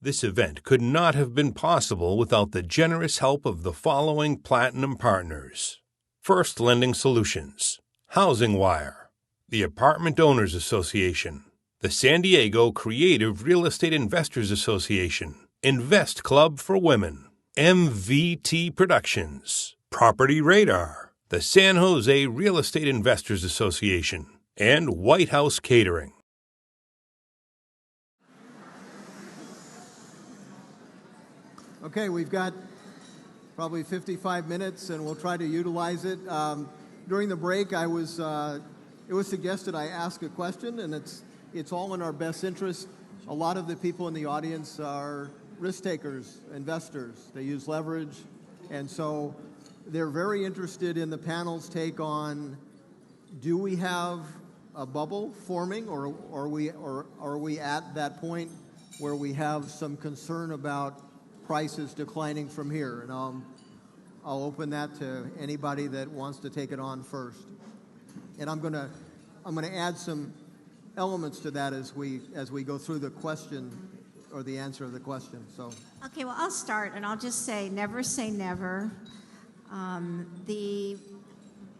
This event could not have been possible without the generous help of the following Platinum partners. First Lending Solutions, HousingWire, the Apartment Owners Association, the San Diego Creative Real Estate Investors Association, investClub for Women, MVT Productions, PropertyRadar, the San Jose Real Estate Investors Association, and White House Catering. Okay, we've got probably 55 minutes, and we'll try to utilize it. During the break, it was suggested I ask a question, and it's all in our best interest. A lot of the people in the audience are risk takers, investors. They use leverage, and so they're very interested in the panel's take on: do we have a bubble forming, or are we at that point where we have some concern about prices declining from here? And I'll open that to anybody that wants to take it on first. And I'm gonna add some elements to that as we go through the question or the answer of the question. So okay, well, I'll start, and I'll just say never say never. The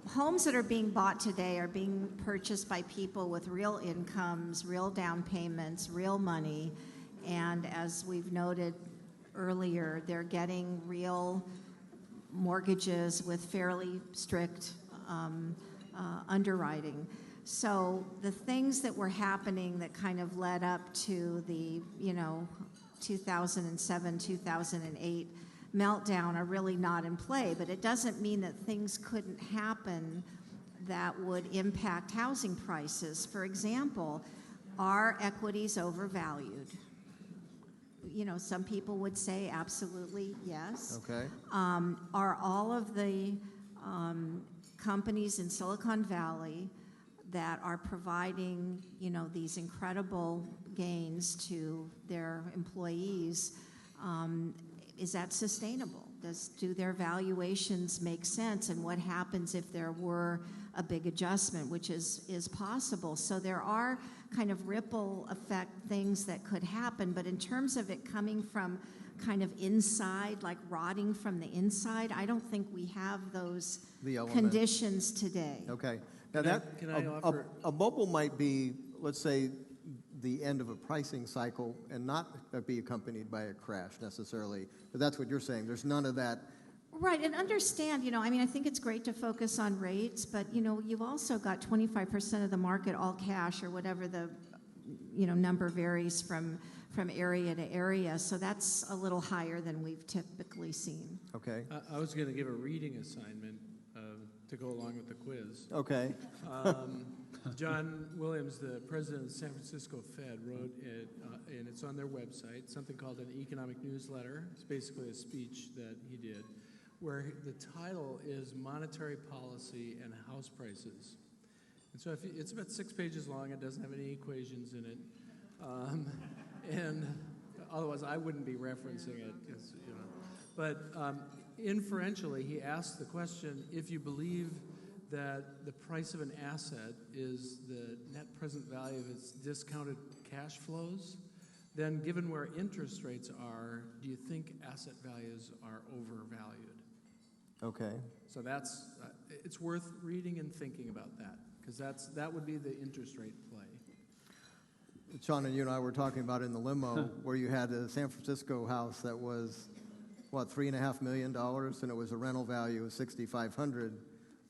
homes that are being bought today are being purchased by people with real incomes, real down payments, real money, and as we've noted earlier, they're getting real mortgages with fairly strict underwriting. So the things that were happening that kind of led up to the 2007, 2008 meltdown are really not in play, but it doesn't mean that things couldn't happen that would impact housing prices. For example, are equities overvalued? Some people would say absolutely yes. Okay. Are all of the companies in Silicon Valley that are providing, these incredible gains to their employees, is that sustainable? Do their valuations make sense? And what happens if there were a big adjustment, which is possible? So there are kind of ripple effect things that could happen, but in terms of it coming from kind of inside, like rotting from the inside, I don't think we have those conditions today. Okay. Now Can I offer? A bubble might be, let's say, the end of a pricing cycle and not be accompanied by a crash necessarily. But that's what you're saying. There's none of that. Right, and understand, I think it's great to focus on rates, but, you've also got 25% of the market all cash, or whatever the, number varies from area to area. So that's a little higher than we've typically seen. Okay. I was going to give a reading assignment to go along with the quiz. Okay. John Williams, the president of the San Francisco Fed, wrote it, and it's on their website, something called an economic newsletter. It's basically a speech that he did, where the title is Monetary Policy and House Prices. And so it's about 6 pages long. It doesn't have any equations in it. And otherwise, I wouldn't be referencing it. But inferentially, he asked the question, if you believe that the price of an asset is the net present value of its discounted cash flows, then given where interest rates are, do you think asset values are overvalued? Okay. So that's it's worth reading and thinking about that, because that would be the interest rate play. Sean and you and I were talking about in the limo where you had a San Francisco house that was, $3.5 million, and it was a rental value of $6,500.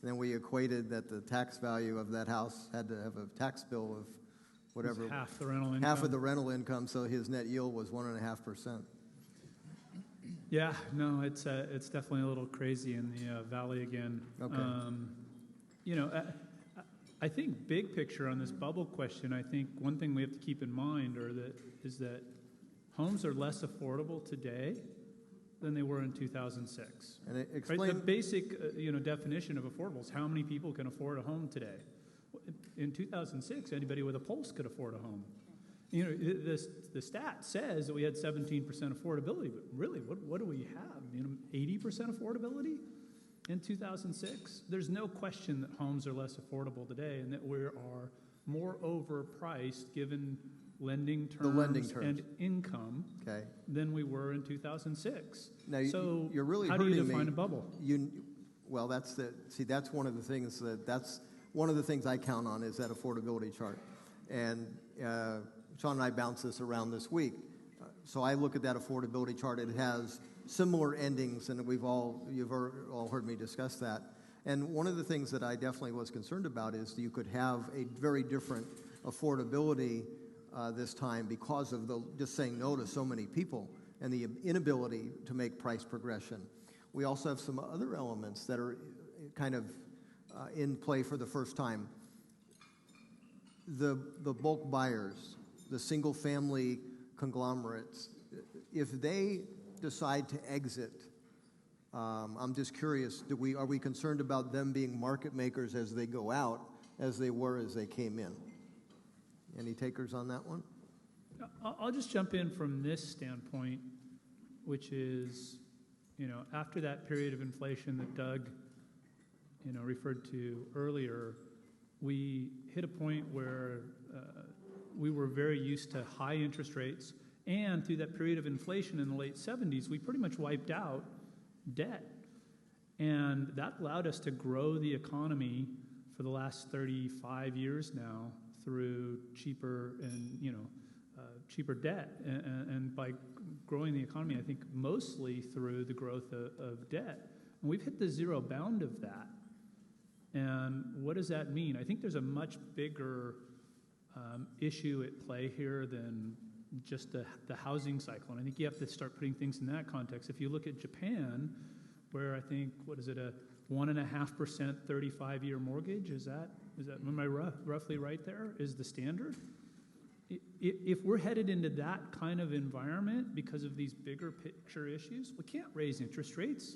Then we equated that the tax value of that house had to have a tax bill of whatever. It was half the rental income. Half of the rental income, so his net yield was 1.5%. Yeah, no, it's definitely a little crazy in the valley again. Okay. I think big picture on this bubble question, I think one thing we have to keep in mind is that homes are less affordable today than they were in 2006. And explain right? The basic definition of affordable is how many people can afford a home today. In 2006, anybody with a pulse could afford a home. The stat says that we had 17% affordability, but really, what do we have? 80% affordability in 2006? There's no question that homes are less affordable today and that we are more overpriced given lending terms, and income. Okay. than we were in 2006. Now, So you're really how do you hurting define me. a bubble? Well, that's one of the things I count on is that affordability chart. And Sean and I bounced this around this week. So I look at that affordability chart. It has similar endings, and you've all heard me discuss that. And one of the things that I definitely was concerned about is you could have a very different affordability this time because of just saying no to so many people and the inability to make price progression. We also have some other elements that are kind of in play for the first time. The bulk buyers, the single-family conglomerates, if they decide to exit, I'm just curious, are we concerned about them being market makers as they go out, as they were as they came in? Any takers on that one? I'll just jump in from this standpoint, which is, after that period of inflation that Doug, referred to earlier, we hit a point where we were very used to high interest rates, and through that period of inflation in the late 70s, we pretty much wiped out debt. And that allowed us to grow the economy for the last 35 years now through cheaper debt. And by growing the economy, I think mostly through the growth of debt. And we've hit the zero bound of that. And what does that mean? I think there's a much bigger issue at play here than just the housing cycle. And I think you have to start putting things in that context. If you look at Japan, where I think, a 1.5% 35-year mortgage, am I roughly right there, is the standard? If we're headed into that kind of environment because of these bigger picture issues, we can't raise interest rates.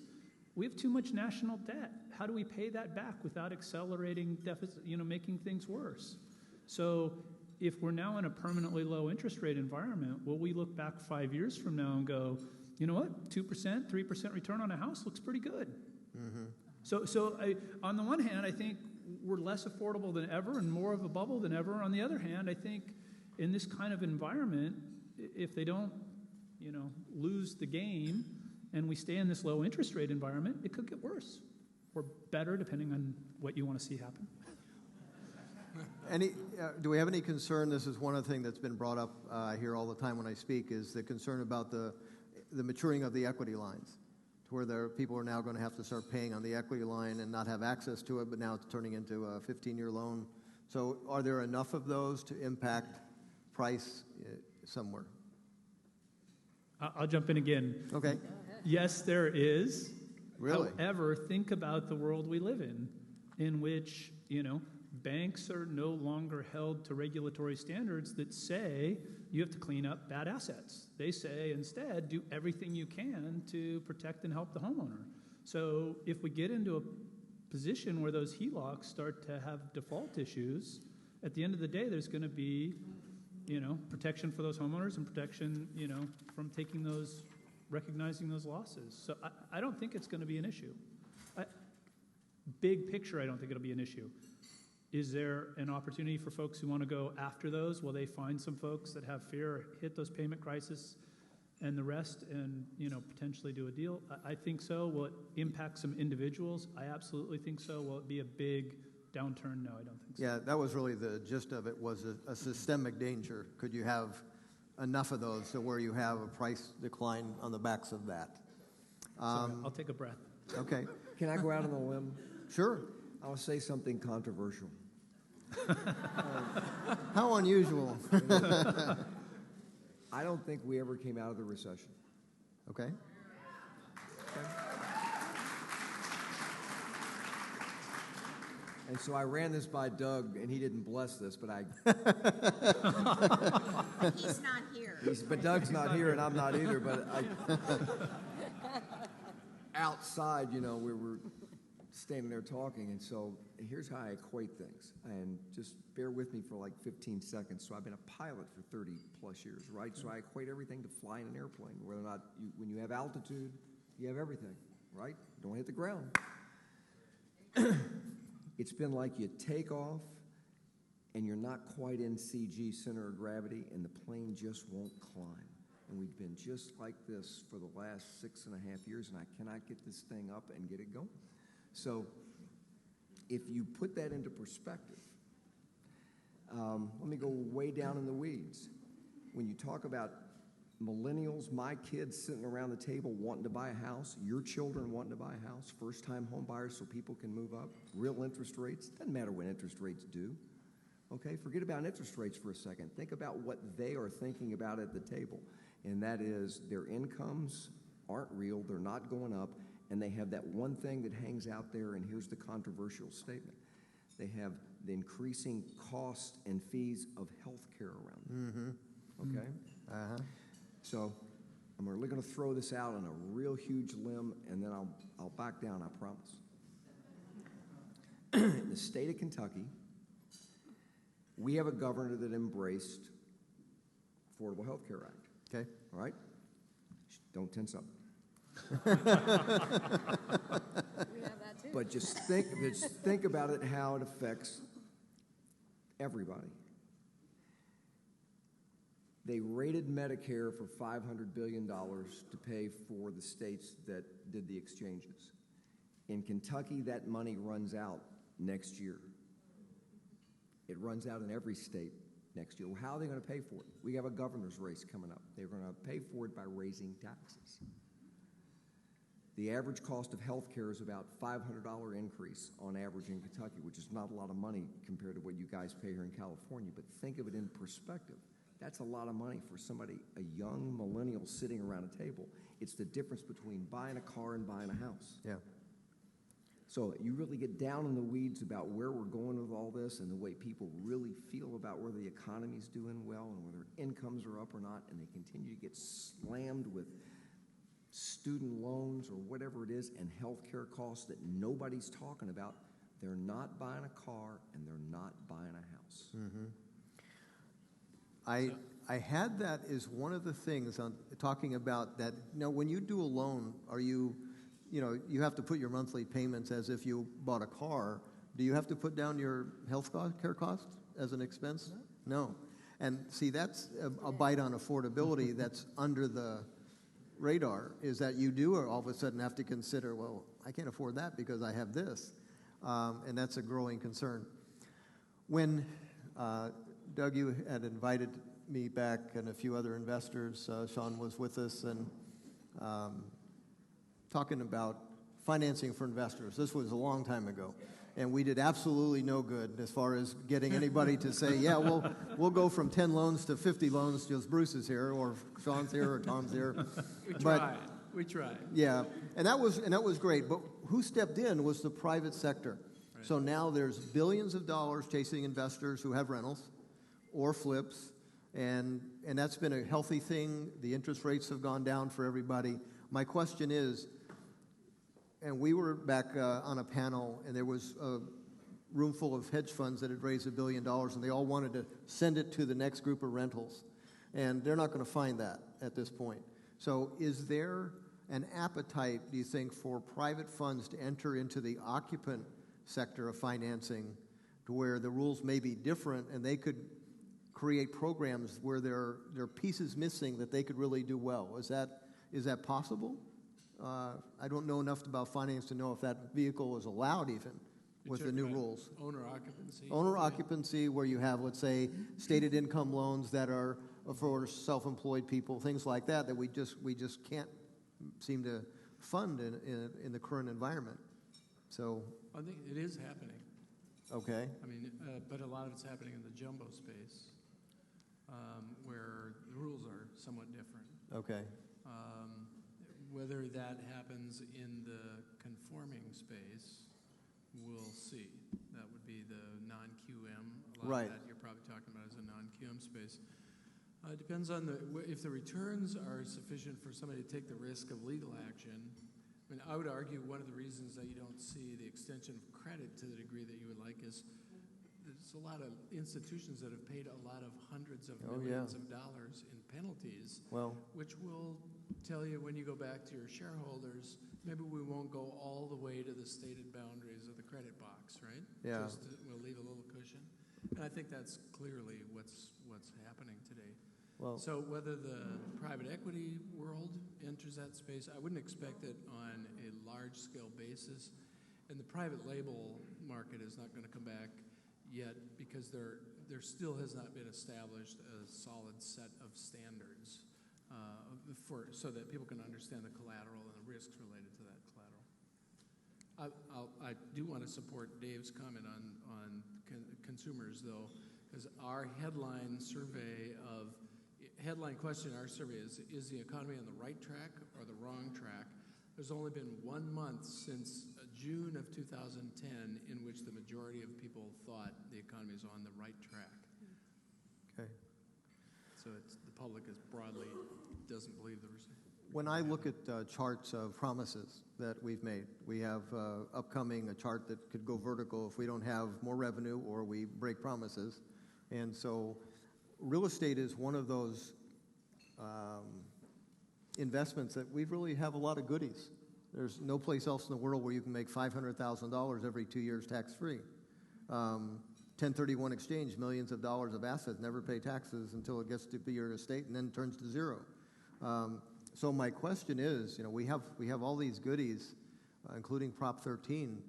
We have too much national debt. How do we pay that back without accelerating deficit, making things worse? So if we're now in a permanently low interest rate environment, will we look back 5 years from now and go, you know what, 2%, 3% return on a house looks pretty good. Mm-hmm. So on the one hand, I think we're less affordable than ever and more of a bubble than ever. On the other hand, I think in this kind of environment, if they don't, lose the game and we stay in this low interest rate environment, it could get worse or better, depending on what you want to see happen. Do we have any concern? This is one of the things that's been brought up here all the time when I speak, is the concern about the maturing of the equity lines, to where people are now going to have to start paying on the equity line and not have access to it, but now it's turning into a 15-year loan. So are there enough of those to impact price somewhere? I'll jump in again. Okay. Yes, there is. Really? However, think about the world we live in which, banks are no longer held to regulatory standards that say you have to clean up bad assets. They say instead, do everything you can to protect and help the homeowner. So if we get into a position where those HELOCs start to have default issues, at the end of the day, there's going to be, protection for those homeowners and protection, from recognizing those losses. So I don't think it's going to be an issue. Big picture, I don't think it'll be an issue. Is there an opportunity for folks who want to go after those? Will they find some folks that have fear, hit those payment crisis and the rest, and potentially do a deal? I think so. Will it impact some individuals? I absolutely think so. Will it be a big downturn? No, I don't think so. Yeah, that was really the gist of it, was a systemic danger. Could you have enough of those to where you have a price decline on the backs of that? Sorry, I'll take a breath. Okay. Can I go out on a limb? Sure. I'll say something controversial. How unusual. I don't think we ever came out of the recession. Okay. And so I ran this by Doug, and he didn't bless this, but He's not here. But Doug's not here, and I'm not either, but outside, we were standing there talking, and so here's how I equate things, and just bear with me for like 15 seconds. So I've been a pilot for 30 plus years, right? So I equate everything to flying an airplane, whether or not when you have altitude, you have everything, right? Don't hit the ground. It's been like you take off and you're not quite in CG, center of gravity, and the plane just won't climb. And we've been just like this for the last 6.5 years, and I cannot get this thing up and get it going. So if you put that into perspective, let me go way down in the weeds. When you talk about millennials, my kids sitting around the table wanting to buy a house, your children wanting to buy a house, first-time home buyers so people can move up, real interest rates, doesn't matter what interest rates do. Okay, forget about interest rates for a second. Think about what they are thinking about at the table, and that is their incomes aren't real, they're not going up, and they have that one thing that hangs out there, and here's the controversial statement. They have the increasing cost and fees of health care around them. Okay? So I'm really going to throw this out on a real huge limb, and then I'll back down, I promise. In the state of Kentucky, we have a governor that embraced Affordable Health Care Act. Okay. All right? Don't tense up. We have that too. But just think about it, how it affects everybody. They rated Medicare for $500 billion to pay for the states that did the exchanges. In Kentucky, that money runs out next year. It runs out in every state next year. Well, how are they going to pay for it? We have a governor's race coming up. They're going to pay for it by raising taxes. The average cost of health care is about $500 increase on average in Kentucky, which is not a lot of money compared to what you guys pay here in California. But think of it in perspective. That's a lot of money for somebody, a young millennial sitting around a table. It's the difference between buying a car and buying a house. Yeah. So you really get down in the weeds about where we're going with all this and the way people really feel about whether the economy's doing well and whether incomes are up or not, and they continue to get slammed with student loans or whatever it is and health care costs that nobody's talking about. They're not buying a car and they're not buying a house. I had that as one of the things on talking about that. Now, when you do a loan, are you you have to put your monthly payments as if you bought a car. Do you have to put down your health care costs as an expense? No. And see, that's a bite on affordability that's under the radar, is that you do all of a sudden have to consider, well, I can't afford that because I have this. And that's a growing concern. When Doug, you had invited me back and a few other investors. Sean was with us and talking about financing for investors. This was a long time ago. And we did absolutely no good as far as getting anybody to say, yeah, we'll go from 10 loans to 50 loans because Bruce is here or Sean's here or Tom's here. We tried. Yeah, and that was great. But who stepped in was the private sector. Right. So now there's billions of dollars chasing investors who have rentals or flips, and that's been a healthy thing. The interest rates have gone down for everybody. My question is, and we were back on a panel, and there was a room full of hedge funds that had raised $1 billion, and they all wanted to send it to the next group of rentals. And they're not going to find that at this point. So is there an appetite, do you think, for private funds to enter into the occupant sector of financing to where the rules may be different and they could create programs where there are pieces missing that they could really do well? Is that possible? I don't know enough about finance to know if that vehicle is allowed even with the new rules. Owner occupancy. Owner occupancy, where you have, let's say, stated income loans that are for self-employed people, things like that we just can't seem to fund in the current environment. So I think it is happening. Okay. I mean, but a lot of it's happening in the jumbo space, where the rules are somewhat different. Okay. Whether that happens in the conforming space, we'll see. That would be the non-QM. A lot of that you're probably talking about is a non-QM space. It depends on if the returns are sufficient for somebody to take the risk of legal action. I mean, I would argue one of the reasons that you don't see the extension of credit to the degree that you would like is there's a lot of institutions that have paid a lot of hundreds of millions of dollars in penalties, which will tell you when you go back to your shareholders, maybe we won't go all the way to the stated boundaries of the credit box, right? Yeah. We'll leave a little cushion. And I think that's clearly what's happening today. Well, So whether the private equity world enters that space, I wouldn't expect it on a large-scale basis. And the private label market is not going to come back yet because there still has not been established a solid set of standards so that people can understand the collateral and the risks related to that collateral. I do want to support Dave's comment on consumers, though, because our headline question in our survey is the economy on the right track or the wrong track? There's only been 1 month since June of 2010 in which the majority of people thought the economy is on the right track. okay. So the public is broadly doesn't believe the recession. When I look at charts of promises that we've made, we have upcoming a chart that could go vertical if we don't have more revenue or we break promises. And so real estate is one of those investments that we really have a lot of goodies. There's no place else in the world where you can make $500,000 every 2 years tax-free. 1031 exchange, millions of dollars of assets, never pay taxes until it gets to be your estate and then turns to zero. So my question is, we have all these goodies, including Prop 13.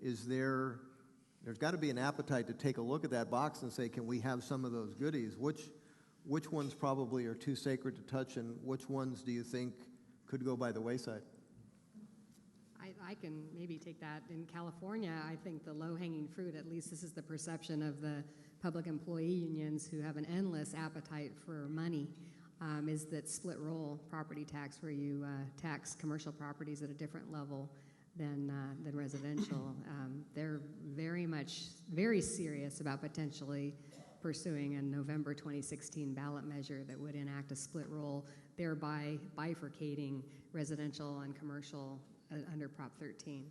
There's got to be an appetite to take a look at that box and say, can we have some of those goodies? Which ones probably are too sacred to touch, and which ones do you think could go by the wayside? I can maybe take that. In California, I think the low-hanging fruit, at least this is the perception of the public employee unions who have an endless appetite for money, is that split roll property tax, where you tax commercial properties at a different level than residential. They're very serious about potentially pursuing a November 2016 ballot measure that would enact a split roll, thereby bifurcating residential and commercial under Prop 13.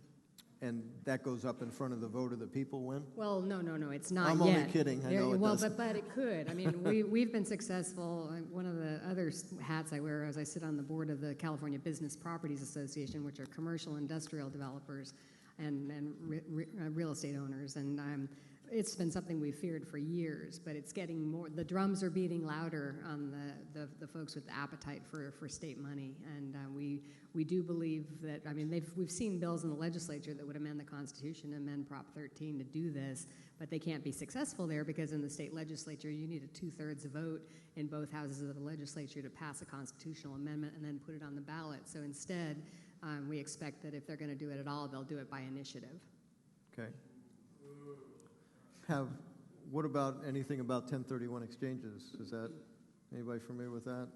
And that goes up in front of the vote of the people when? Well, no, it's not I'm yet. only kidding. I know it doesn't. But it could. I mean, we've been successful. One of the other hats I wear is I sit on the board of the California Business Properties Association, which are commercial industrial developers and real estate owners. And it's been something we've feared for years, but it's getting more. The drums are beating louder on the folks with the appetite for state money, and we do believe that. I mean, we've seen bills in the legislature that would amend the Constitution, amend Prop 13 to do this, but they can't be successful there because in the state legislature you need a 2/3 vote in both houses of the legislature to pass a constitutional amendment and then put it on the ballot. So instead, we expect that if they're going to do it at all, they'll do it by initiative. Okay. What about anything about 1031 exchanges? Is that anybody familiar with that?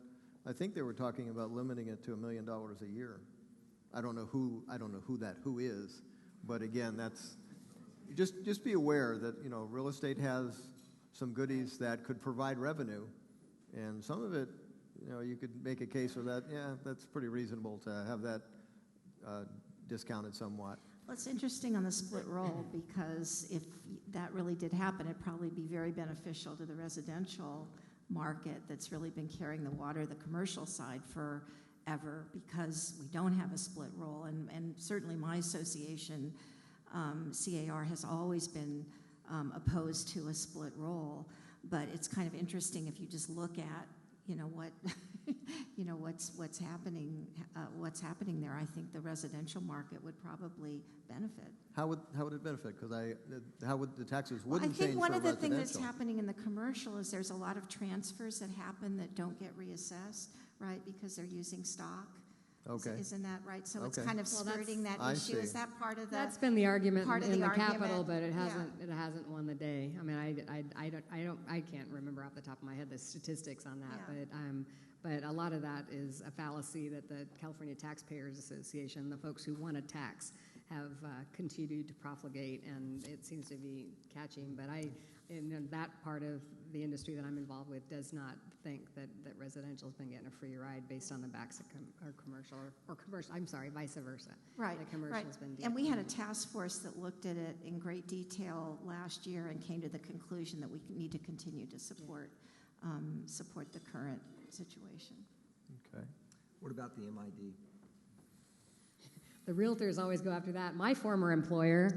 I think they were talking about limiting it to $1 million a year. I don't know who that is, but again, that's just be aware that real estate has some goodies that could provide revenue, and some of it, you could make a case for that. Yeah, that's pretty reasonable to have that discounted somewhat. Well, it's interesting on the split roll because if that really did happen, it'd probably be very beneficial to the residential market that's really been carrying the water, the commercial side forever, because we don't have a split roll. And certainly my association, CAR, has always been opposed to a split roll. But it's kind of interesting if you just look at, what's happening there. I think the residential market would probably benefit. How would it benefit? Because how would the taxes Well, I wouldn't change think one for of the things that's residential. happening in the commercial is there's a lot of transfers that happen that don't get reassessed, right? Because they're using stock. Okay. Isn't that right? So it's Okay. kind of skirting that I issue. see. Is that part of the? That's been the argument part of in the the Capitol, argument. but it Yeah. hasn't won the day. I mean, I can't remember off the top of my head the statistics on that, Yeah. but a lot of that is a fallacy that the California Taxpayers Association, the folks who want to tax, have continued to profligate, and it seems to be catching. But that part of the industry that I'm involved with does not think that residential's been getting a free ride based on the backs of commercial or commercial. I'm sorry, vice versa. Right, The commercial's right. been And we had a task force that looked at it in great detail last year and came to the conclusion that we need to continue to support the current situation. Okay. What about the MID? The realtors always go after that. My former employer,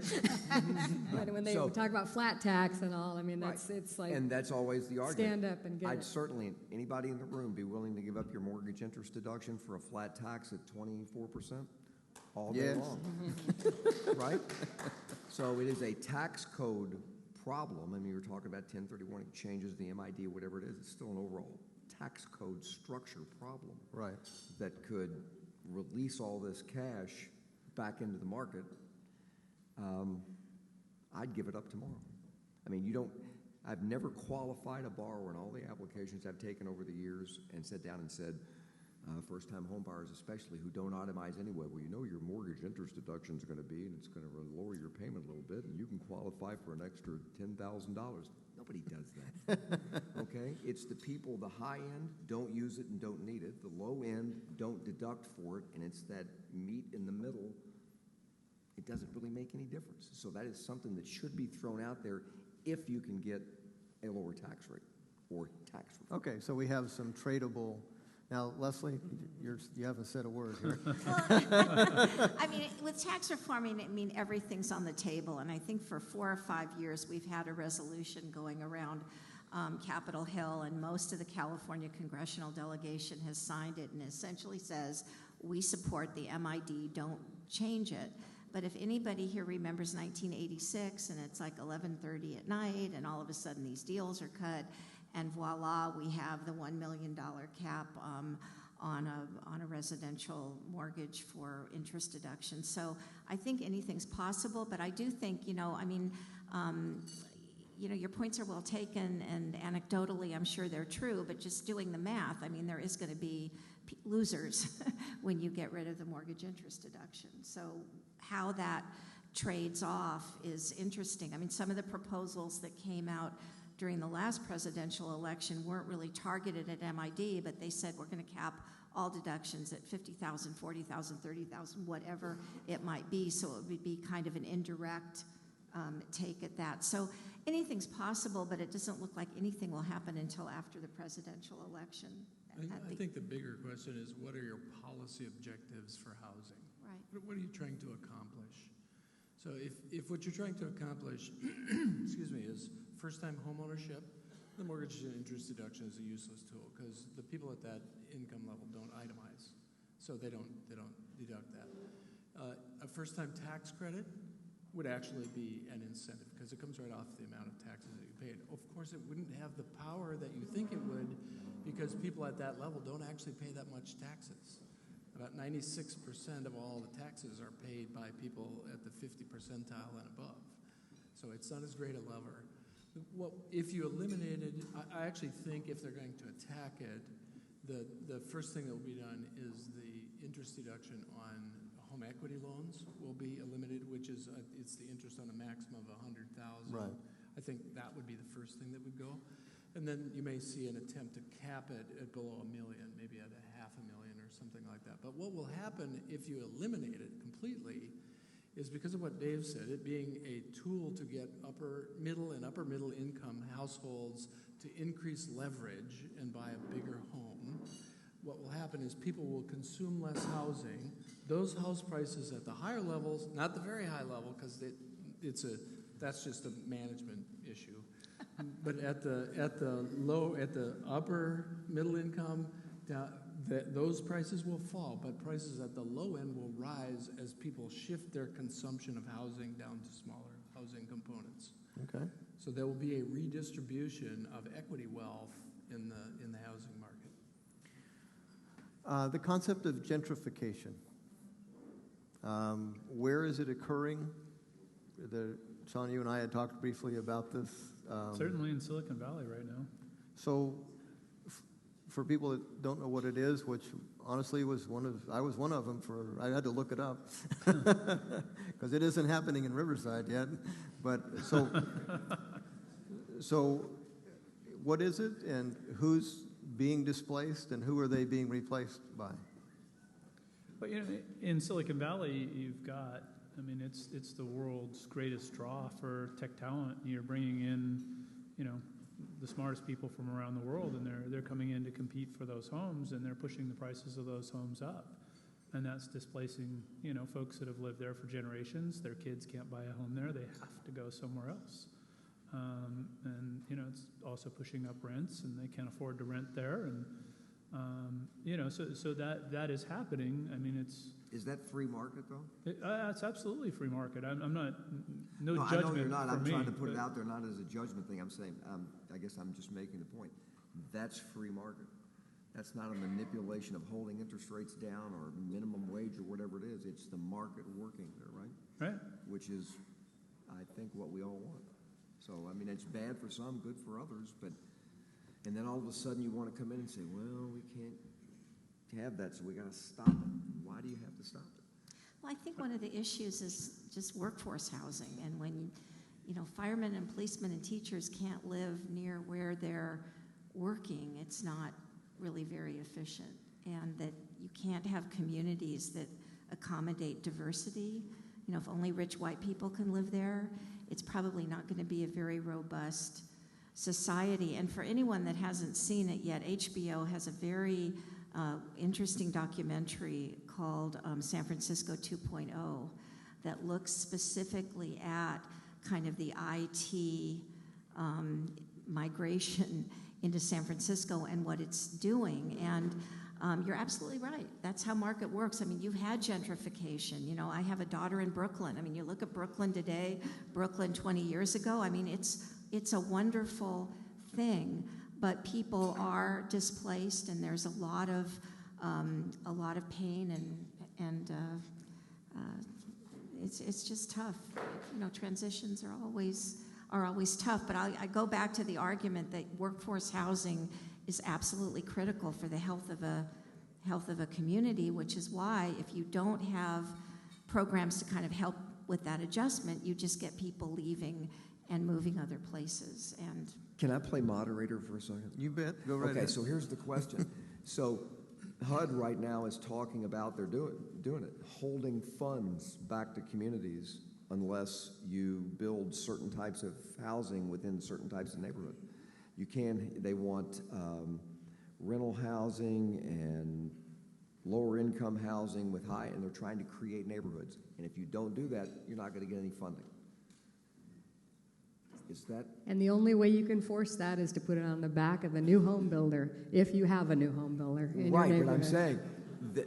when they talk about flat tax and all, I mean, it's like, and that's always the argument. Stand up and get I'd it. certainly, anybody in the room, be willing to give up your mortgage interest deduction for a flat tax at 24% all day long, right? So it is a tax code problem. I mean, you're talking about 1031 changes, the MID, whatever it is. It's still an overall tax code structure problem, Right. that could release all this cash back into the market. I'd give it up tomorrow. I mean, I've never qualified a borrower in all the applications I've taken over the years and sat down and said, first-time home buyers especially who don't itemize anyway, well, you know your mortgage interest deduction is going to be, and it's going to lower your payment a little bit, and you can qualify for an extra $10,000. Nobody does that, okay? It's the people, the high end, don't use it and don't need it. The low end don't deduct for it, and it's that meat in the middle. It doesn't really make any difference. So that is something that should be thrown out there if you can get a lower tax rate or tax reform. Okay, so we have some tradable. Now, Leslie, you haven't said a word here. I mean, with tax reform, I mean, everything's on the table, and I think for 4 or 5 years we've had a resolution going around Capitol Hill, and most of the California congressional delegation has signed it and essentially says, we support the MID, don't change it. But if anybody here remembers 1986, and it's like 11:30 at night, and all of a sudden these deals are cut, and voila, we have the $1 million cap on a residential mortgage for interest deduction. So I think anything's possible, but I do think, I mean, your points are well taken, and anecdotally, I'm sure they're true, but just doing the math, I mean, there is going to be losers when you get rid of the mortgage interest deduction. So how that trades off is interesting. I mean, some of the proposals that came out during the last presidential election weren't really targeted at MID, but they said we're going to cap all deductions at $50,000, $40,000, $30,000, whatever it might be. So it would be kind of an indirect take at that. So anything's possible, but it doesn't look like anything will happen until after the presidential election. I think the bigger question is, what are your policy objectives for housing? Right. What are you trying to accomplish? So if what you're trying to accomplish, excuse me, is first-time home ownership, the mortgage interest deduction is a useless tool because the people at that income level don't itemize, so they don't deduct that. A first-time tax credit would actually be an incentive because it comes right off the amount of taxes that you paid. Of course, it wouldn't have the power that you think it would because people at that level don't actually pay that much taxes. About 96% of all the taxes are paid by people at the 50 percentile and above. So it's not as great a lever. Well, if you eliminated, I actually think if they're going to attack it, the first thing that will be done is the interest deduction on home equity loans will be eliminated, which is it's the interest on a maximum of $100,000. Right. I think that would be the first thing that would go. And then you may see an attempt to cap it at below $1 million, maybe at $500,000 or something like that. But what will happen if you eliminate it completely is because of what Dave said, it being a tool to get upper middle income households to increase leverage and buy a bigger home. What will happen is people will consume less housing. Those house prices at the higher levels, not the very high level, because that's just a management issue. But at the upper middle income, those prices will fall, but prices at the low end will rise as people shift their consumption of housing down to smaller housing components. Okay. So there will be a redistribution of equity wealth in the housing market. The concept of gentrification. Where is it occurring? Sean, you and I had talked briefly about this. Certainly in Silicon Valley right now. So, for people that don't know what it is, which honestly I was one of them. I had to look it up because it isn't happening in Riverside yet. But so what is it, and who's being displaced, and who are they being replaced by? But in Silicon Valley, you've got, it's the world's greatest draw for tech talent. You're bringing in, the smartest people from around the world, and they're coming in to compete for those homes, and they're pushing the prices of those homes up. And that's displacing, folks that have lived there for generations. Their kids can't buy a home there. They have to go somewhere else. And it's also pushing up rents, and they can't afford to rent there. And, so that is happening. I mean, Is that free market, though? It's absolutely free market. I'm not, no No, I judgment know you're not. for I'm me, trying to put it but- out there, not as a judgment thing. I'm saying, I guess I'm just making the point. That's free market. That's not a manipulation of holding interest rates down or minimum wage or whatever it is. It's the market working there, right? Right. Which is, I think, what we all want. So, I mean, it's bad for some, good for others, and then all of a sudden you want to come in and say, well, we can't have that, so we got to stop it. Why do you have to stop it? Well, I think one of the issues is just workforce housing, and when firemen and policemen and teachers can't live near where they're working, it's not really very efficient, and that you can't have communities that accommodate diversity. If only rich white people can live there, it's probably not going to be a very robust society. And for anyone that hasn't seen it yet, HBO has a very interesting documentary called San Francisco 2.0 that looks specifically at kind of the IT migration into San Francisco and what it's doing. And you're absolutely right. That's how market works. I mean, you've had gentrification. I have a daughter in Brooklyn. I mean, you look at Brooklyn today, Brooklyn 20 years ago. I mean, it's a wonderful thing, but people are displaced, and there's a lot of pain, and it's just tough. Transitions are always tough. But I go back to the argument that workforce housing is absolutely critical for the health of a community, which is why if you don't have programs to kind of help with that adjustment, you just get people leaving and moving other places. And Can I play moderator for a second? You bet. Go right Okay, ahead. so here's the question. So HUD right now is talking about, they're doing it, holding funds back to communities unless you build certain types of housing within certain types of neighborhood. They want rental housing and lower income housing with high, and they're trying to create neighborhoods. And if you don't do that, you're not going to get any funding. Is that? And the only way you can force that is to put it on the back of the new home builder, if you have a new home builder in your Right, neighborhood. but I'm saying,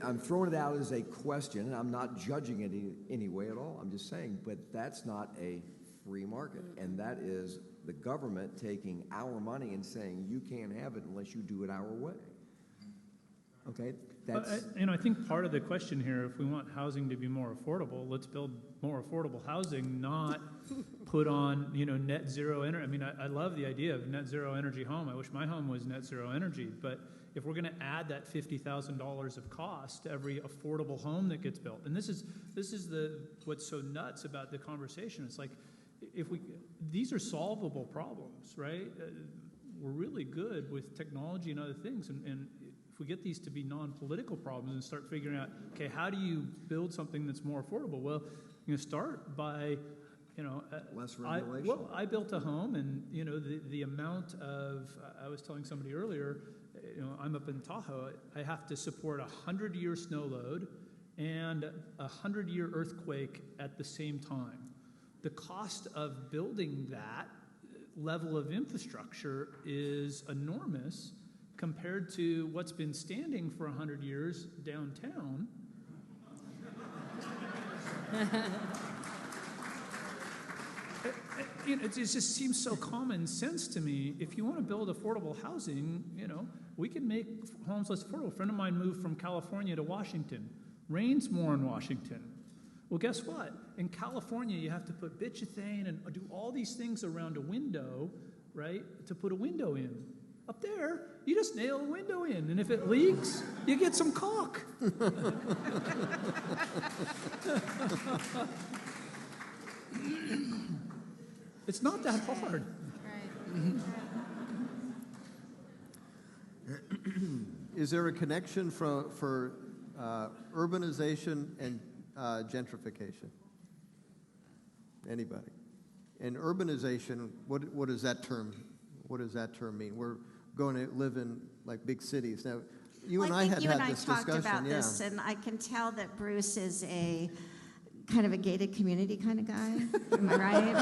I'm throwing it out as a question, and I'm not judging it in any way at all. I'm just saying, but that's not a free market, and that is the government taking our money and saying, you can't have it unless you do it our way. Okay? That's... I think part of the question here, if we want housing to be more affordable, let's build more affordable housing, not put on, net zero energy. I mean, I love the idea of net zero energy home. I wish my home was net zero energy, but if we're going to add that $50,000 of cost to every affordable home that gets built, and this is what's so nuts about the conversation. It's like, these are solvable problems, right? We're really good with technology and other things, and if we get these to be non-political problems and start figuring out, okay, how do you build something that's more affordable? Well, start by, less regulation. I built a home, and the amount of, I was telling somebody earlier, I'm up in Tahoe. I have to support a 100-year snow load and a 100-year earthquake at the same time. The cost of building that level of infrastructure is enormous compared to what's been standing for 100 years downtown. It just seems so common sense to me. If you want to build affordable housing, we can make homes less affordable. A friend of mine moved from California to Washington. Rains more in Washington. Well, guess what? In California, you have to put bitumen and do all these things around a window, right, to put a window in. Up there, you just nail a window in, and if it leaks, you get some caulk. It's not that hard. Is there a connection for urbanization and gentrification? Anybody? And urbanization, what does that term mean? We're going to live in like big cities now. You and I think had you had and I this talked discussion, about yeah. this, and I can tell that Bruce is a kind of a gated community kind of guy. Am I right?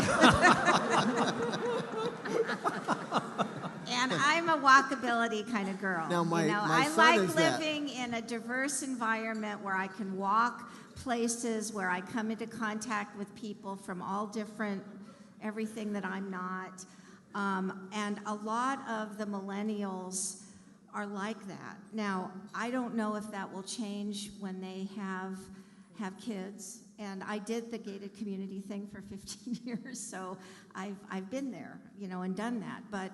And I'm a walkability kind of girl. Now, my I son like is that. living in a diverse environment where I can walk places, where I come into contact with people from all different, everything that I'm not. And a lot of the millennials are like that. Now, I don't know if that will change when they have kids. And I did the gated community thing for 15 years, so I've been there, and done that. But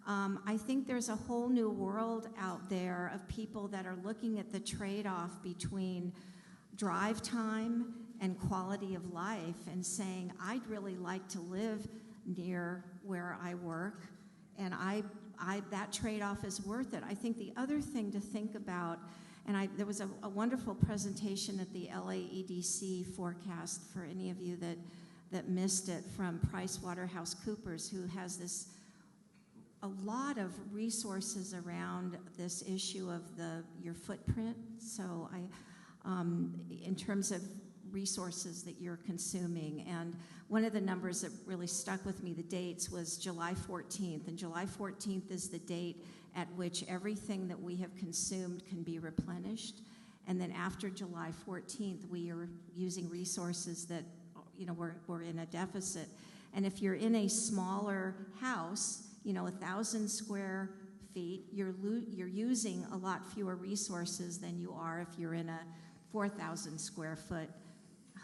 I think there's a whole new world out there of people that are looking at the trade-off between drive time and quality of life and saying, I'd really like to live near where I work, and that trade-off is worth it. I think the other thing to think about, and there was a wonderful presentation at the LA EDC forecast for any of you that missed it, from PricewaterhouseCoopers, who has a lot of resources around this issue of your footprint. So in terms of resources that you're consuming. And one of the numbers that really stuck with me, the dates, was July 14th. And July 14th is the date at which everything that we have consumed can be replenished. And then after July 14th, we are using resources that, we're in a deficit. And if you're in a smaller house, 1,000 square feet, you're using a lot fewer resources than you are if you're in a 4,000 square foot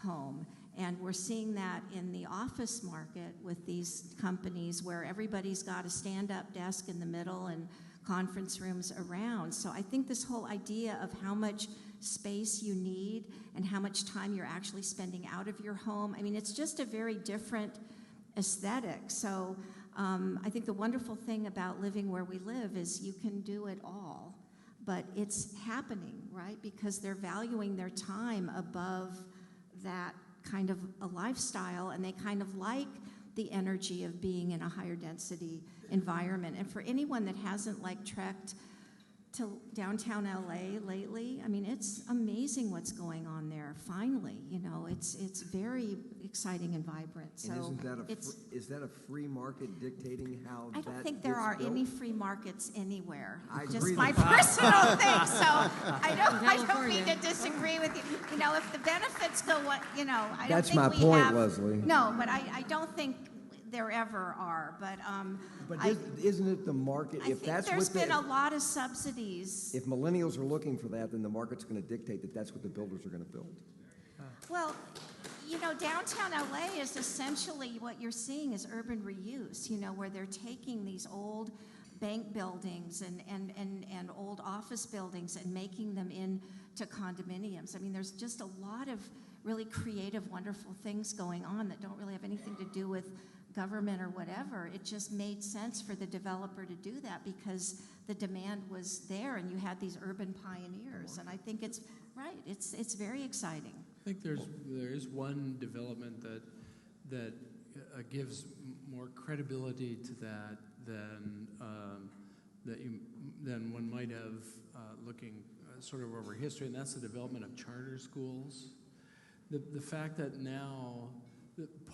home. And we're seeing that in the office market with these companies where everybody's got a stand-up desk in the middle and conference rooms around. So I think this whole idea of how much space you need and how much time you're actually spending out of your home, it's just a very different aesthetic. So I think the wonderful thing about living where we live is you can do it all, but it's happening, right? Because they're valuing their time above that kind of a lifestyle, and they kind of like the energy of being in a higher density environment. And for anyone that hasn't trekked to downtown LA lately, it's amazing what's going on there. Finally, it's very exciting and vibrant. So and is that a free market dictating how I don't think there are built? any free markets anywhere. I Just agree my with that. personal thing. So I don't mean to disagree with you. If the benefits go, I don't That's think my we point, have, Leslie. No, but I don't think there ever are. But Isn't it the market? I think there's been a lot of subsidies. If millennials are looking for that, then the market's going to dictate that that's what the builders are going to build. Well, downtown LA is essentially what you're seeing is urban reuse, where they're taking these old bank buildings and old office buildings and making them into condominiums. There's just a lot of really creative, wonderful things going on that don't really have anything to do with government or whatever. It just made sense for the developer to do that because the demand was there and you had these urban pioneers. And I think it's right. It's very exciting. I think there is one development that gives more credibility to that than one might have looking sort of over history, and that's the development of charter schools. The fact that now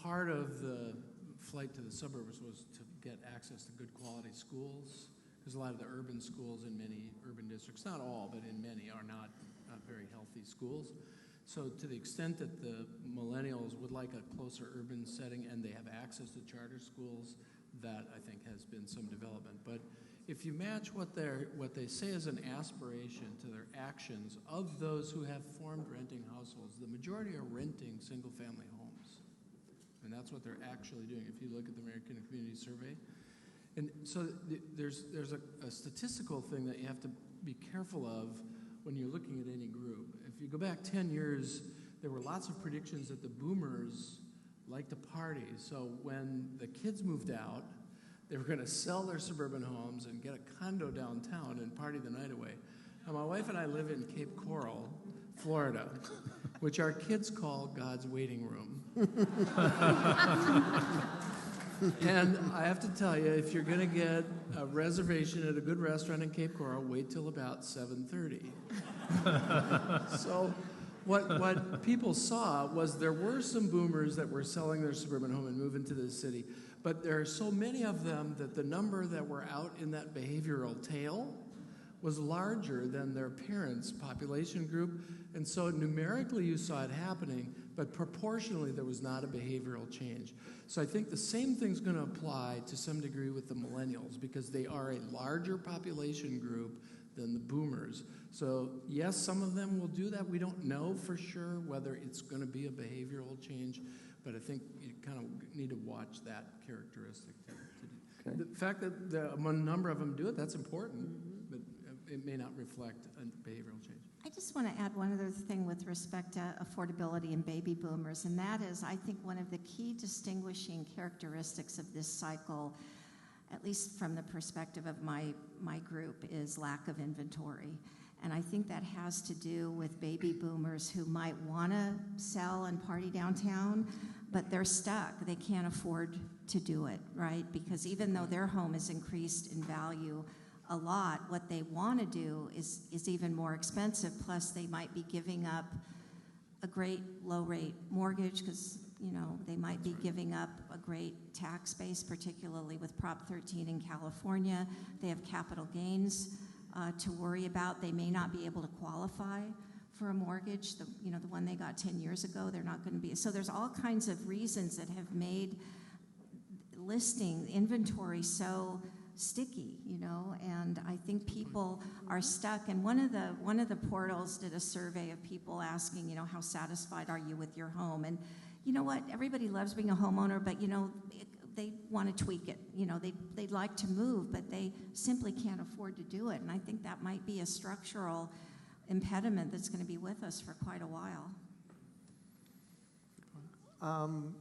part of the flight to the suburbs was to get access to good quality schools, because a lot of the urban schools in many urban districts, not all, but in many, are not very healthy schools. So to the extent that the millennials would like a closer urban setting and they have access to charter schools, that I think has been some development. But if you match what they say is an aspiration to their actions of those who have formed renting households, the majority are renting single-family homes. And that's what they're actually doing if you look at the American Community Survey. And so there's a statistical thing that you have to be careful of when you're looking at any group. If you go back 10 years, there were lots of predictions that the boomers liked to party. So when the kids moved out, they were going to sell their suburban homes and get a condo downtown and party the night away. Now, my wife and I live in Cape Coral, Florida, which our kids call God's waiting room. And I have to tell you, if you're going to get a reservation at a good restaurant in Cape Coral, wait till about 7:30. So what people saw was there were some boomers that were selling their suburban home and moving to the city, but there are so many of them that the number that were out in that behavioral tail was larger than their parents' population group. And so numerically you saw it happening, but proportionally there was not a behavioral change. So I think the same thing's going to apply to some degree with the millennials, because they are a larger population group than the boomers. So yes, some of them will do that. We don't know for sure whether it's going to be a behavioral change, but I think you kind of need to watch that characteristic. Okay. The fact that a number of them do it, that's important, but it may not reflect a behavioral change. I just want to add one other thing with respect to affordability and baby boomers, and that is, I think, one of the key distinguishing characteristics of this cycle, at least from the perspective of my group, is lack of inventory. And I think that has to do with baby boomers who might want to sell and party downtown, but they're stuck. They can't afford to do it, right? Because even though their home is increased in value a lot, what they want to do is even more expensive. Plus, they might be giving up a great low-rate mortgage because, you know, they might be giving up a great tax base, particularly with Prop 13 in California. They have capital gains to worry about. They may not be able to qualify for a mortgage. The one they got 10 years ago, they're not going to be. So there's all kinds of reasons that have made listing inventory so sticky, and I think people are stuck. And one of the portals did a survey of people asking, how satisfied are you with your home? And you know what? Everybody loves being a homeowner, but they want to tweak it. They'd like to move, but they simply can't afford to do it. And I think that might be a structural impediment that's going to be with us for quite a while.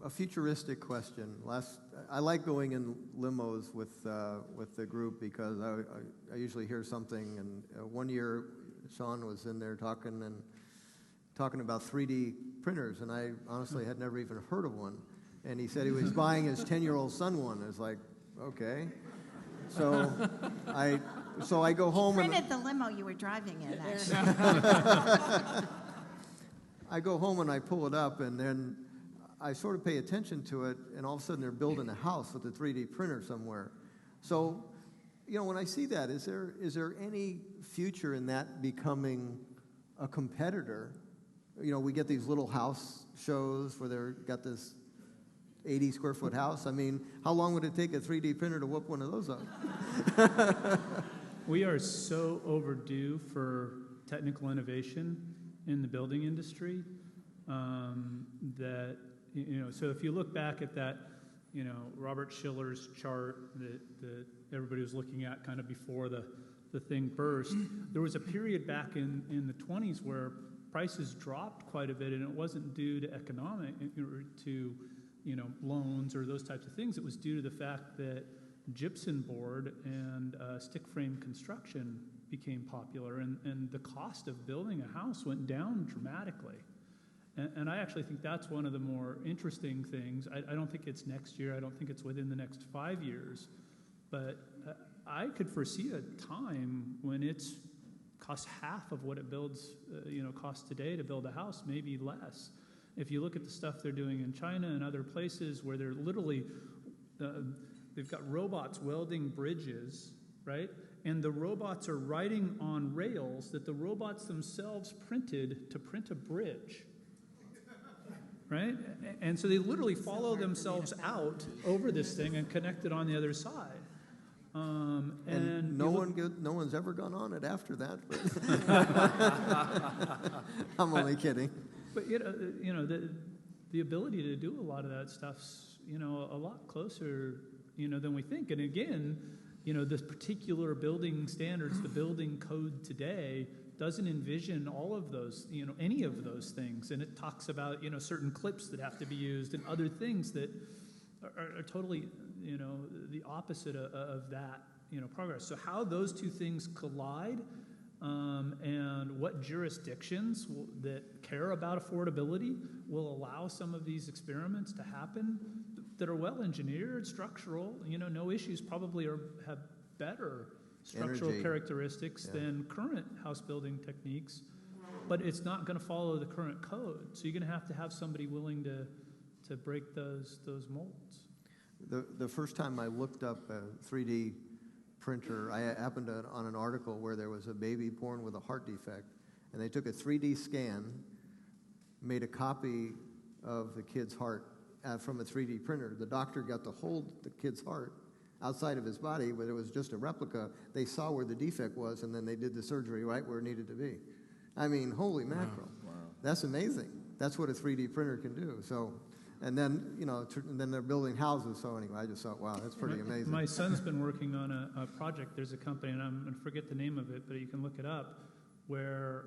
A futuristic question. I like going in limos with the group because I usually hear something. And one year, Sean was in there talking about 3D printers, and I honestly had never even heard of one. And he said he was buying his 10-year-old son one. I was like, okay. So I go home. Printed the limo you were driving in, actually. I go home and I pull it up, and then I sort of pay attention to it, and all of a sudden they're building a house with a 3D printer somewhere. So, when I see that, is there any future in that becoming a competitor? We get these little house shows where they've got this 80 square foot house. I mean, how long would it take a 3D printer to whoop one of those up? We are so overdue for technical innovation in the building industry that, so if you look back at that, Robert Shiller's chart that everybody was looking at kind of before the thing burst, there was a period back in the 20s where prices dropped quite a bit, and it wasn't due to loans or those types of things. It was due to the fact that gypsum board and stick frame construction became popular, and the cost of building a house went down dramatically. And I actually think that's one of the more interesting things. I don't think it's next year. I don't think it's within the next 5 years. But I could foresee a time when it's costs half of what it costs today to build a house, maybe less. If you look at the stuff they're doing in China and other places where they're literally, they've got robots welding bridges, right? And the robots are riding on rails that the robots themselves printed to print a bridge. Right? And so they literally follow themselves out over this thing and connect it on the other side. And no one's ever gone on it after that. But I'm only kidding. But the ability to do a lot of that stuff's a lot closer than we think. And again, this particular building standards, the building code today, doesn't envision all of those, any of those things. And it talks about, certain clips that have to be used and other things that are totally, the opposite of that, progress. So how those two things collide and what jurisdictions that care about affordability will allow some of these experiments to happen, that are well engineered, structural, no issues, probably have better structural Energy. characteristics than current house building techniques, but it's not going to follow the current code. So you're going to have somebody willing to break those molds. The first time I looked up a 3D printer, I happened on an article where there was a baby born with a heart defect, and they took a 3D scan, made a copy of the kid's heart from a 3D printer. The doctor got to hold the kid's heart outside of his body, but it was just a replica. They saw where the defect was, and then they did the surgery right where it needed to be. I mean, holy mackerel. Wow. That's amazing. That's what a 3D printer can do. So, and then, and then they're building houses. So anyway, I just thought, wow, that's pretty amazing. My son's been working on a project. There's a company, and I'm going to forget the name of it, but you can look it up, where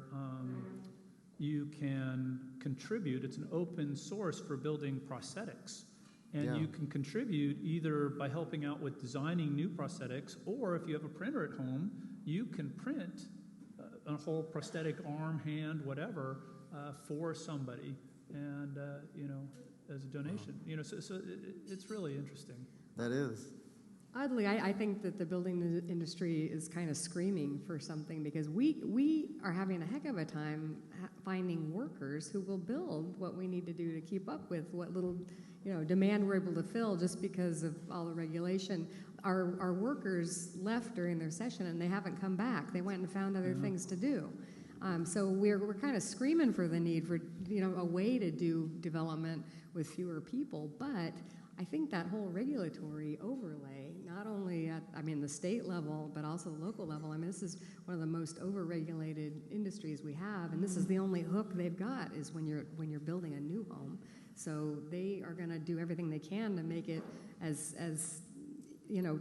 you can contribute. It's an open source for building prosthetics. And you can contribute either by helping out with designing new prosthetics, or if you have a printer at home, you can print a whole prosthetic arm, hand, whatever, for somebody, and as a donation. So it's really interesting. That is. Oddly, I think that the building industry is kind of screaming for something, because we are having a heck of a time finding workers who will build what we need to do to keep up with what little demand we're able to fill just because of all the regulation. Our workers left during their session and they haven't come back. They went and found other things to do. So we're kind of screaming for the need for a way to do development with fewer people. But I think that whole regulatory overlay, not only at the state level, but also the local level. This is one of the most overregulated industries we have, and this is the only hook they've got is when you're building a new home. So they are going to do everything they can to make it as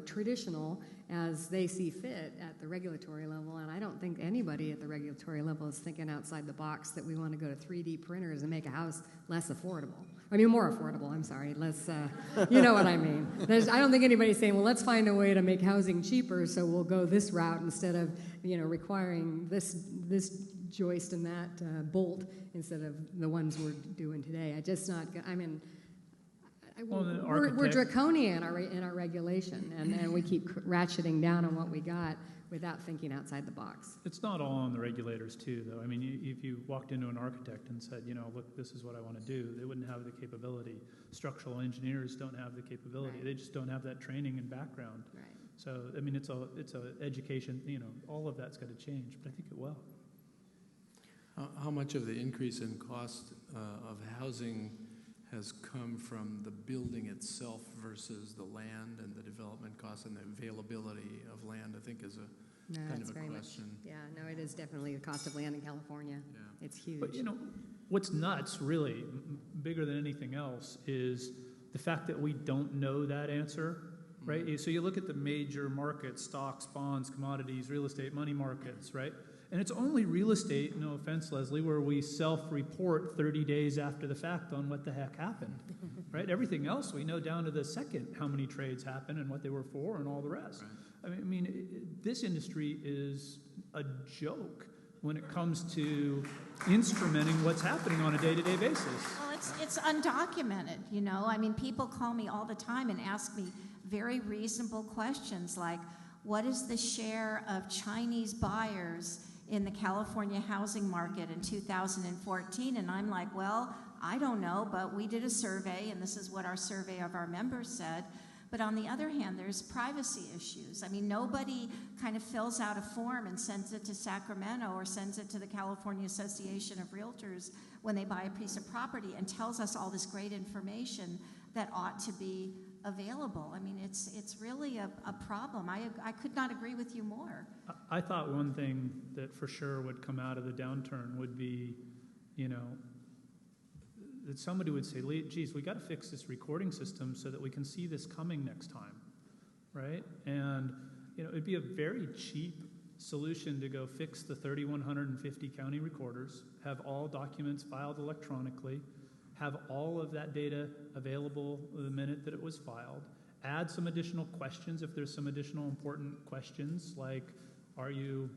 traditional as they see fit at the regulatory level. And I don't think anybody at the regulatory level is thinking outside the box that we want to go to 3D printers and make a house less affordable. More affordable, I'm sorry. Less, you know what I mean. I don't think anybody's saying, well, let's find a way to make housing cheaper, so we'll go this route instead of, requiring this joist and that bolt instead of the ones we're doing today. We're draconian in our regulation, and we keep ratcheting down on what we got without thinking outside the box. It's not all on the regulators, too, though. If you walked into an architect and said, look, this is what I want to do, they wouldn't have the capability. Structural engineers don't have the capability. Right. They just don't have that training and background. Right. So, it's a education, all of that's got to change, but I think it will. How much of the increase in cost of housing has come from the building itself versus the land and the development costs and the availability of land, I think is kind of a question. It is definitely the cost of land in California. Yeah. It's huge. But what's nuts, really, bigger than anything else, is the fact that we don't know that answer, right? Mm-hmm. So you look at the major markets, stocks, bonds, commodities, real estate, money markets, right? And it's only real estate, no offense, Leslie, where we self-report 30 days after the fact on what the heck happened, right? Everything else we know down to the second how many trades happened and what they were for and all the rest. Right. This industry is a joke when it comes to instrumenting what's happening on a day-to-day basis. Well, it's undocumented, people call me all the time and ask me very reasonable questions like, what is the share of Chinese buyers in the California housing market in 2014? And I'm like, well, I don't know, but we did a survey, and this is what our survey of our members said. But on the other hand, there's privacy issues. Nobody kind of fills out a form and sends it to Sacramento or sends it to the California Association of Realtors when they buy a piece of property and tells us all this great information that ought to be available. It's really a problem. I could not agree with you more. I thought one thing that for sure would come out of the downturn would be, that somebody would say, geez, we got to fix this recording system so that we can see this coming next time, right? And, it'd be a very cheap solution to go fix the 3,150 county recorders, have all documents filed electronically, have all of that data available the minute that it was filed, add some additional questions if there's some additional important questions, like, are you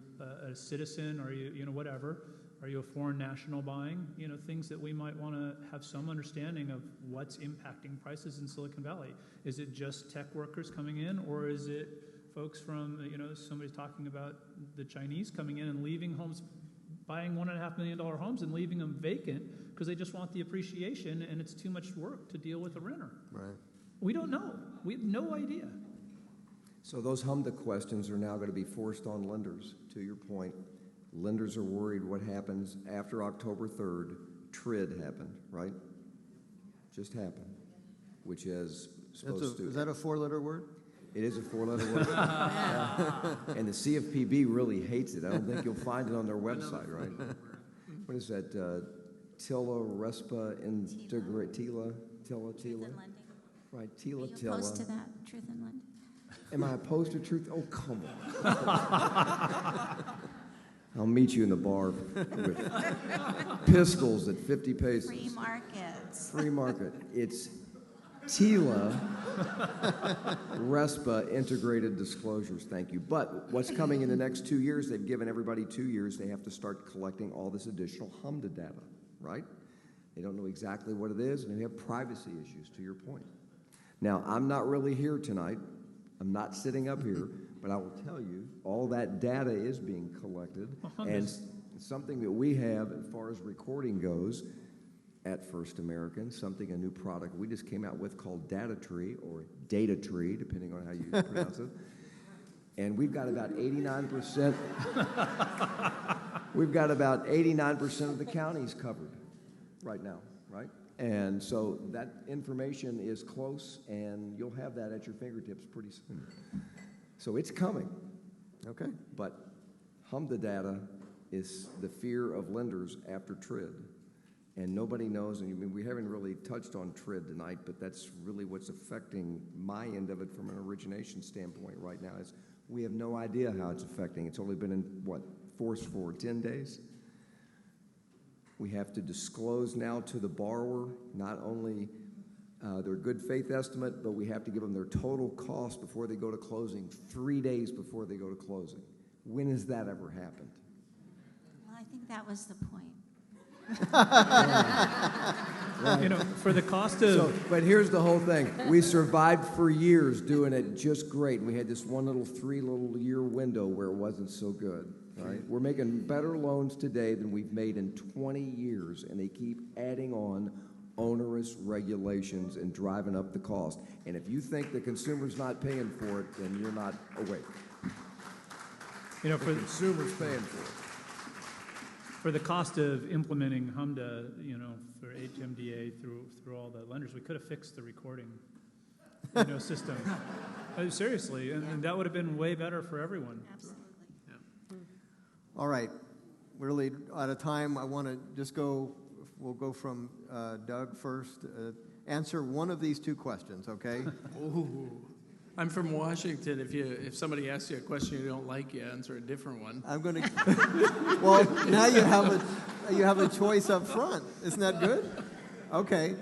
a citizen, are you, whatever, Are you a foreign national buying? Things that we might want to have some understanding of what's impacting prices in Silicon Valley. Is it just tech workers coming in, or is it folks from, somebody's talking about the Chinese coming in and leaving homes, buying $1.5 million homes and leaving them vacant because they just want the appreciation and it's too much work to deal with a renter. Right. We don't know. We have no idea. So those HMDA questions are now going to be forced on lenders, to your point. Lenders are worried what happens after October 3rd. TRID happened, right? Just happened, which is supposed to... Is that a four-letter word? It is a four-letter word. And the CFPB really hates it. I don't think you'll find it on their website, right? What is that? TILA, RESPA, Integrate, TILA? Truth in lending. Right, TILA, Are you TILA. opposed to that, truth in lending? Am I opposed to truth? Oh, come on. I'll meet you in the bar with pistols at 50 paces. Free markets. Free market. It's TILA, RESPA, Integrated Disclosures, thank you. But what's coming in the next 2 years, they've given everybody 2 years, they have to start collecting all this additional HMDA data, right? They don't know exactly what it is, and they have privacy issues, to your point. Now, I'm not really here tonight. I'm not sitting up here, but I will tell you, all that data is being collected, and something that we have as far as recording goes at First American, a new product we just came out with called Data Tree, or Data Tree, depending on how you pronounce it. And we've got about 89%, we've got about 89% of the counties covered right now, right? And so that information is close, and you'll have that at your fingertips pretty soon. So it's coming. Okay. But HMDA data is the fear of lenders after TRID. And nobody knows, and we haven't really touched on TRID tonight, but that's really what's affecting my end of it from an origination standpoint right now, is we have no idea how it's affecting. It's only been in, force for 10 days? We have to disclose now to the borrower not only their good faith estimate, but we have to give them their total cost before they go to closing, 3 days before they go to closing. When has that ever happened? Well, I think that was the point. Right. For the cost of... But here's the whole thing. We survived for years doing it just great. We had this one little 3-year window where it wasn't so good. Right? We're making better loans today than we've made in 20 years, and they keep adding on onerous regulations and driving up the cost. And if you think the consumer's not paying for it, then you're not awake. For the consumer's paying for it. For the cost of implementing HMDA, for HMDA through all the lenders, we could have fixed the recording, system. Seriously, and that would have been way better for everyone. Absolutely. All right. We're really out of time. I want to just we'll go from Doug first. Answer one of these two questions, okay? Ooh. I'm from Washington. If somebody asks you a question you don't like, you answer a different one. I'm going to... Well, now you have a choice up front. Isn't that good? Okay.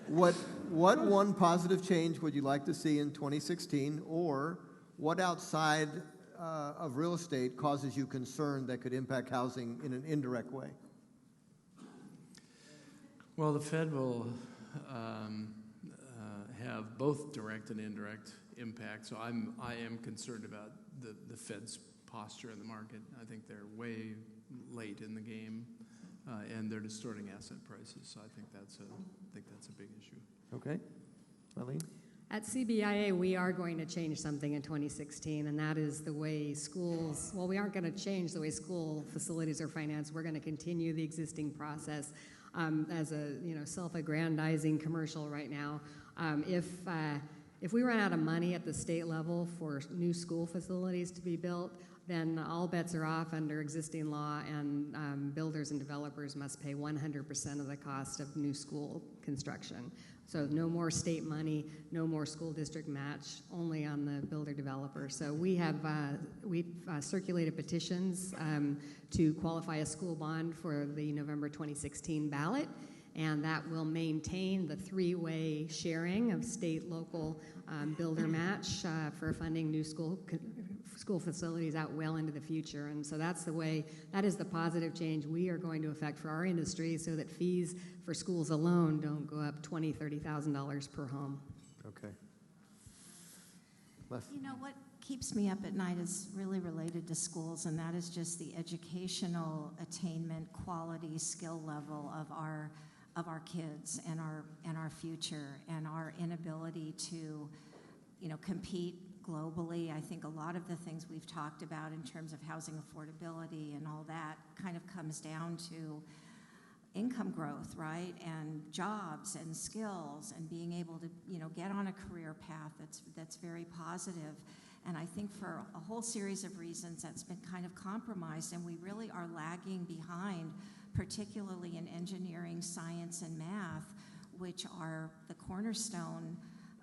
What one positive change would you like to see in 2016, or what outside of real estate causes you concern that could impact housing in an indirect way? Well, the Fed will have both direct and indirect impact. So I am concerned about the Fed's posture in the market. I think they're way late in the game, and they're distorting asset prices. So I think that's a big issue. Okay, Eileen. At CBIA, we are going to change something in 2016, and that is the way schools, we aren't going to change the way school facilities are financed. We're going to continue the existing process as a self-aggrandizing commercial right now. If we run out of money at the state level for new school facilities to be built, then all bets are off under existing law, and builders and developers must pay 100% of the cost of new school construction. So no more state money, no more school district match, only on the builder-developer. So we've circulated petitions to qualify a school bond for the November 2016 ballot, and that will maintain the 3-way sharing of state, local builder match for funding new school school facilities out well into the future. And so that is the positive change we are going to affect for our industry, so that fees for schools alone don't go up $20,000, $30,000 per home. Okay. You know, what keeps me up at night is really related to schools, and that is just the educational attainment, quality, skill level of our kids and our future, and our inability to, compete globally. I think a lot of the things we've talked about in terms of housing affordability and all that kind of comes down to income growth, right, and jobs and skills and being able to, get on a career path that's very positive. And I think for a whole series of reasons that's been kind of compromised, and we really are lagging behind, particularly in engineering, science, and math, which are the cornerstone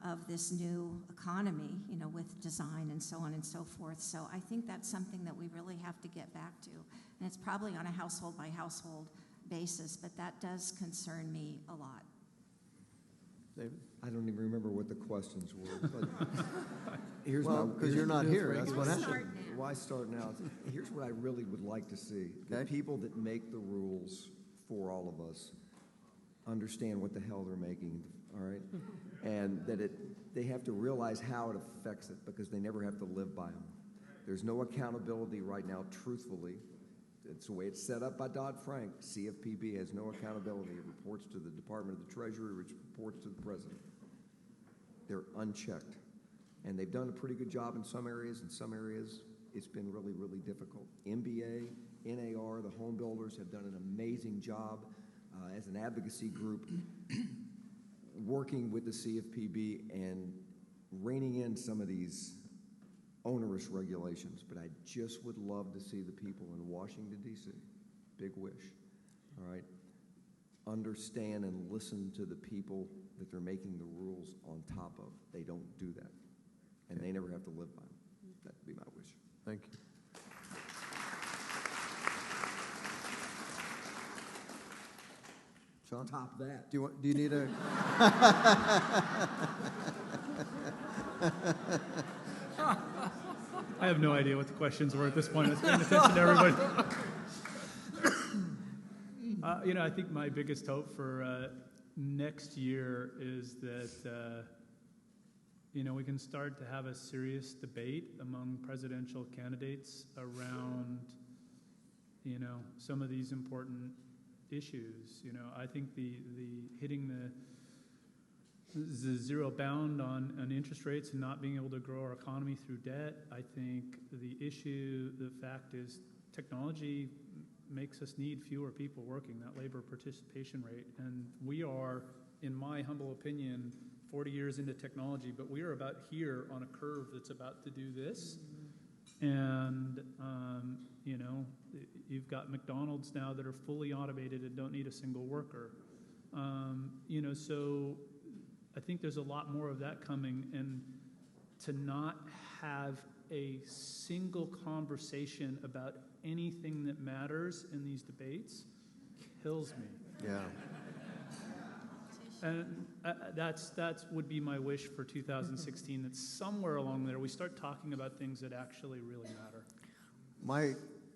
of this new economy, with design and so on and so forth. So I think that's something that we really have to get back to. And it's probably on a household by household basis, but that does concern me a lot. David? I don't even remember what the questions were, but here's because you're not here, that's what happened. Why start now? Here's what I really would like to see. The people that make the rules for all of us understand what the hell they're making, all right? And that they have to realize how it affects it, because they never have to live by them. There's no accountability right now, truthfully. It's the way it's set up by Dodd-Frank. CFPB has no accountability. It reports to the Department of the Treasury, which reports to the President. They're unchecked. And they've done a pretty good job in some areas. In some areas, it's been really, really difficult. MBA, NAR, the home builders have done an amazing job as an advocacy group working with the CFPB and reining in some of these onerous regulations. But I just would love to see the people in Washington, D.C., big wish, all right, understand and listen to the people that they're making the rules on top of. They don't do that, and they never have to live by them. That'd be my wish. Thank you. Sean? Top that. Do you need a... I have no idea what the questions were at this point. I was paying attention to everybody. I think my biggest hope for next year is that, we can start to have a serious debate among presidential candidates around, some of these important issues. I think the hitting the zero bound on interest rates and not being able to grow our economy through debt. I think the fact is technology makes us need fewer people working, that labor participation rate. And we are, in my humble opinion, 40 years into technology, but we are about here on a curve that's about to do this. And, you've got McDonald's now that are fully automated and don't need a single worker. So I think there's a lot more of that coming, and to not have a single conversation about anything that matters in these debates kills me. Yeah. And that's would be my wish for 2016, that somewhere along there we start talking about things that actually really matter.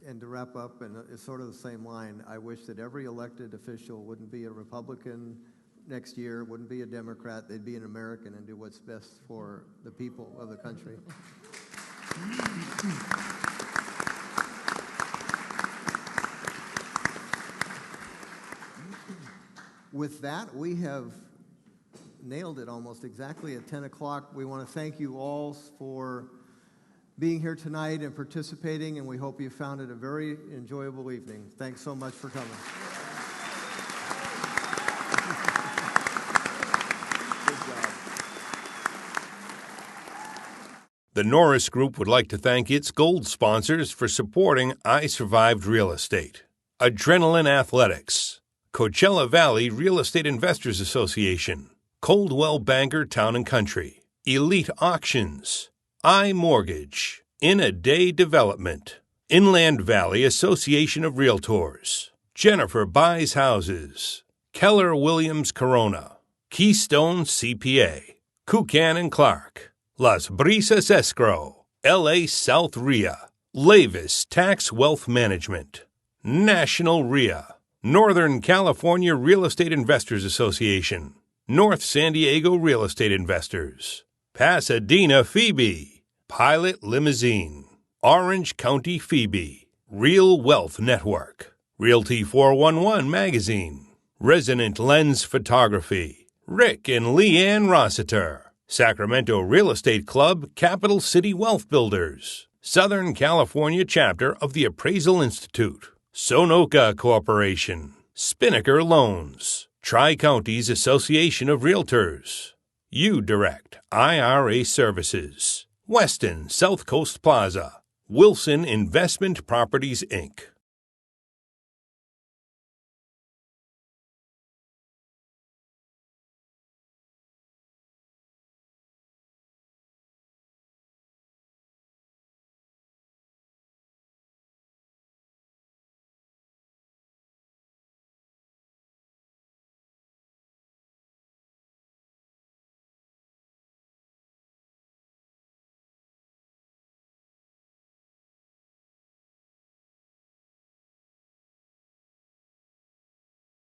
And to wrap up, and it's sort of the same line, I wish that every elected official wouldn't be a Republican next year, wouldn't be a Democrat, they'd be an American and do what's best for the people of the country. With that, we have nailed it almost exactly at 10 o'clock. We want to thank you all for being here tonight and participating, and we hope you found it a very enjoyable evening. Thanks so much for coming. The Norris Group would like to thank its gold sponsors for supporting I Survived Real Estate. Adrenaline Athletics, Coachella Valley Real Estate Investors Association, Coldwell Banker Town & Country, Elite Auctions, iMortgage, In a Day Development, Inland Valley Association of Realtors, Jennifer Buys Houses, Keller Williams Corona, Keystone CPA, Kukan & Clark, Las Brisas Escrow, LA South RIA, Lavis Tax Wealth Management, National RIA, Northern California Real Estate Investors Association, North San Diego Real Estate Investors, Pasadena Phoebe, Pilot Limousine, Orange County Phoebe, Real Wealth Network, Realty 411 Magazine, Resonant Lens Photography, Rick and Leanne Rossiter, Sacramento Real Estate Club, Capital City Wealth Builders, Southern California Chapter of the Appraisal Institute, Sonoka Corporation, Spinnaker Loans, Tri-Counties Association of Realtors, U-Direct IRA Services, Weston South Coast Plaza, Wilson Investment Properties, Inc.,